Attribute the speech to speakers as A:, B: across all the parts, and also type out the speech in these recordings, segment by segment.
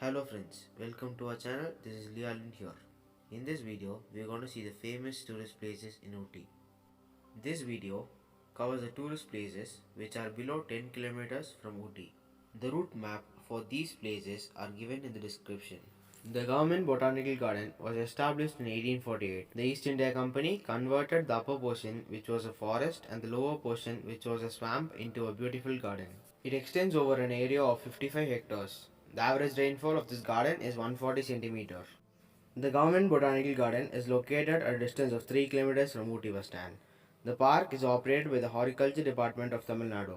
A: Hello friends, welcome to our channel. This is Lialin here. In this video, we are going to see the famous tourist places in Ooty. This video covers the tourist places which are below 10 kilometers from Ooty. The route map for these places are given in the description. The Government Botanical Garden was established in 1848. The East India Company converted the upper portion, which was a forest, and the lower portion, which was a swamp, into a beautiful garden. It extends over an area of 55 hectares. The average rainfall of this garden is 140 centimeters. The Government Botanical Garden is located at a distance of 3 kilometers from Ooty bus stand. The park is operated by the Horticulture Department of Tamil Nadu.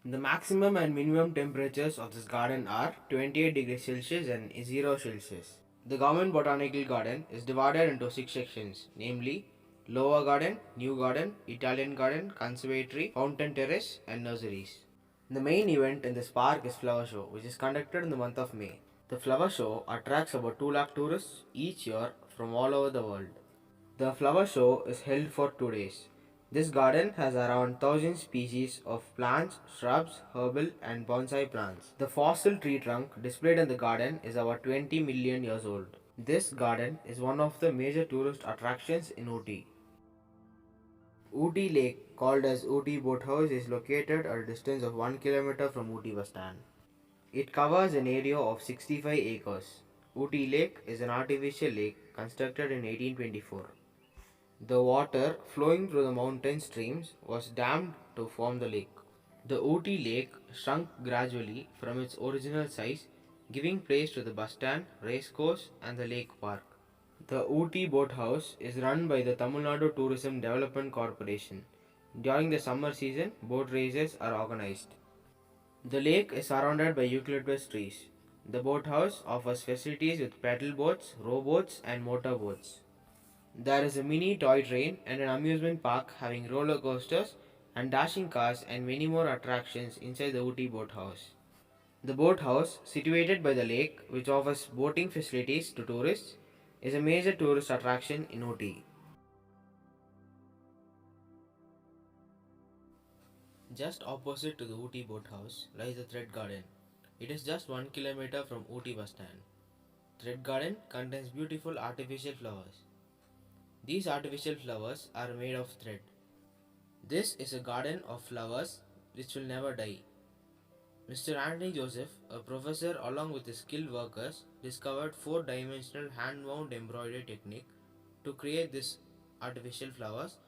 A: The maximum and minimum temperatures of this garden are 28 degrees Celsius and 0 Celsius. The Government Botanical Garden is divided into 6 sections, namely Lower Garden, New Garden, Italian Garden, Conservatory, Fountain Terrace, and Nurseries. The main event in this park is Flower Show, which is conducted in the month of May. The Flower Show attracts about 2 lakh tourists each year from all over the world. The flower show is held for 2 days. This garden has around 1000 species of plants, shrubs, herbal and bonsai plants. The fossil tree trunk displayed in the garden is about 20 million years old. This garden is one of the major tourist attractions in Ooty. Ooty Lake, called as Ooty Boathouse, is located at a distance of 1 kilometer from Ooty bus stand. It covers an area of 65 acres. Ooty Lake is an artificial lake constructed in 1824. The water flowing through the mountain streams was dammed to form the lake. The Ooty Lake shrunk gradually from its original size, giving place to the bus stand, racecourse, and the lake park. The Ooty Boathouse is run by the Tamil Nadu Tourism Development Corporation. During the summer season, boat races are organized. The lake is surrounded by eucalyptus trees. The boathouse offers facilities with paddle boats, rowboats, and motor boats. There is a mini toy train and an amusement park having roller coasters and dashing cars and many more attractions inside the Ooty Boathouse. The boathouse, situated by the lake, which offers boating facilities to tourists, is a major tourist attraction in Ooty. Just opposite to the Ooty Boathouse lies the Thread Garden. It is just 1 kilometer from Ooty bus stand. Thread Garden contains beautiful artificial flowers. These artificial flowers are made of thread. This is a garden of flowers which will never die. Mr. Anthony Joseph, a professor along with his skilled workers, discovered 4-dimensional hand-wound embroidery technique to create these artificial flowers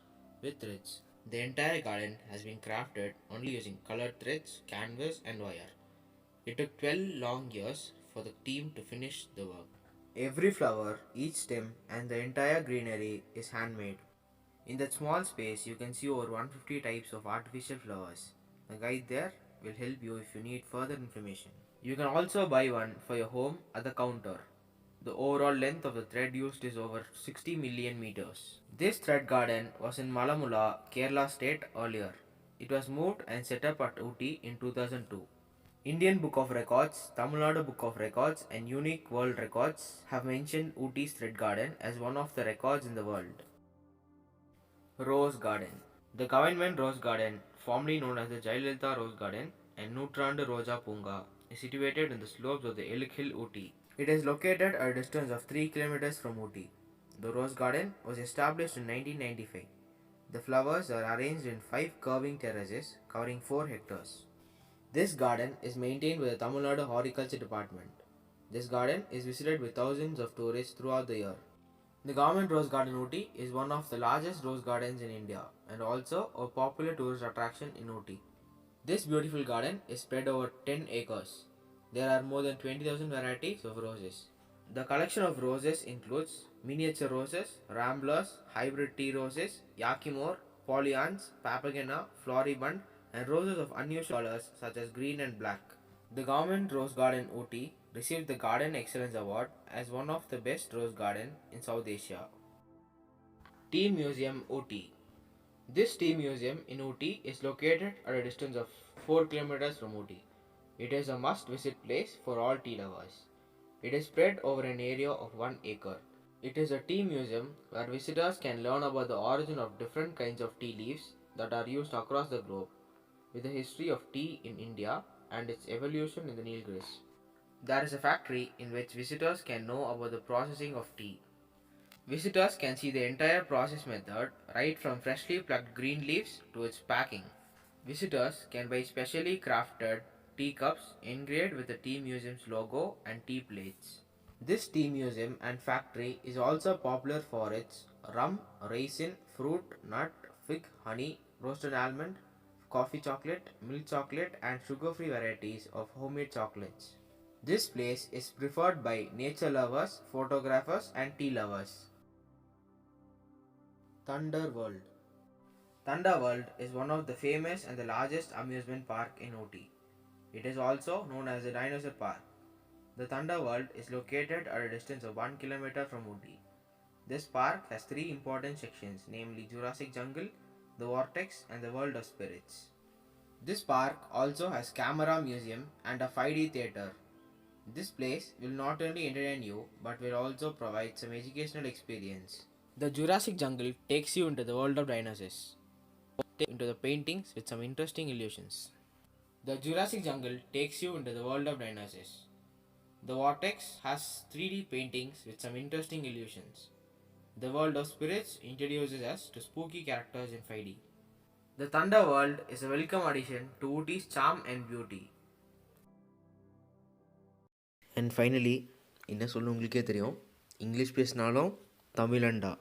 A: with threads. The entire garden has been crafted only using colored threads, canvas and wire. It took 12 long years for the team to finish the work. Every flower, each stem and the entire greenery is handmade. In that small space, you can see over 150 types of artificial flowers. The guide there will help you if you need further information. You can also buy one for your home at the counter. The overall length of the thread used is over 60 million meters. This thread garden was in Malamula, Kerala state earlier. It was moved and set up at Ooty in 2002. Indian Book of Records, Tamil Nadu Book of Records and Unique World Records have mentioned Ooty's Thread Garden as one of the records in the world. Rose Garden. The Government Rose Garden, formerly known as the Jayalalitha Rose Garden and Nutrandu Roja Punga, is situated in the slopes of the Elk Hill, Ooty. It is located at a distance of 3 kilometers from Ooty. The Rose Garden was established in 1995. The flowers are arranged in 5 curving terraces covering 4 hectares. This garden is maintained by the Tamil Nadu Horticulture Department. This garden is visited by thousands of tourists throughout the year. The Government Rose Garden Ooty is one of the largest rose gardens in India and also a popular tourist attraction in Ooty. This beautiful garden is spread over 10 acres. There are more than 20,000 varieties of roses. The collection of roses includes miniature roses, ramblers, hybrid tea roses, yakimor, polyans, papagena, floribund, and roses of unusual colors such as green and black. The Government Rose Garden Ooty received the Garden Excellence Award as one of the best rose garden in South Asia. Tea Museum Ooty. This tea museum in Ooty is located at a distance of 4 kilometers from Ooty. It is a must-visit place for all tea lovers. It is spread over an area of 1 acre. It is a tea museum where visitors can learn about the origin of different kinds of tea leaves that are used across the globe, with the history of tea in India and its evolution in the Nilgiris. There is a factory in which visitors can know about the processing of tea. Visitors can see the entire process method, right from freshly plucked green leaves to its packing. Visitors can buy specially crafted teacups engraved with the tea museum's logo and tea plates. This tea museum and factory is also popular for its rum, raisin, fruit, nut, fig, honey, roasted almond, coffee chocolate, milk chocolate, and sugar free varieties of homemade chocolates. This place is preferred by nature lovers, photographers, and tea lovers. Thunder World. Thunder World is one of the famous and the largest amusement park in Ooty. It is also known as the Dinosaur Park. The Thunder World is located at a distance of 1 kilometer from Ooty. This park has three important sections, namely Jurassic Jungle, the Vortex, and the World of Spirits. This park also has Camera Museum and a 5D theatre. This place will not only entertain you but will also provide some educational experience. The Jurassic Jungle takes you into the world of dinosaurs, into the paintings with some interesting illusions. The Jurassic Jungle takes you into the world of dinosaurs. The Vortex has 3D paintings with some interesting illusions. The World of Spirits introduces us to spooky characters in 5D. The Thunder World is a welcome addition to Ooty's charm and beauty. And finally, என்ன சொல்ல உங்களுக்கே தெரியும், English பேசினாலும் தமிழண்டா.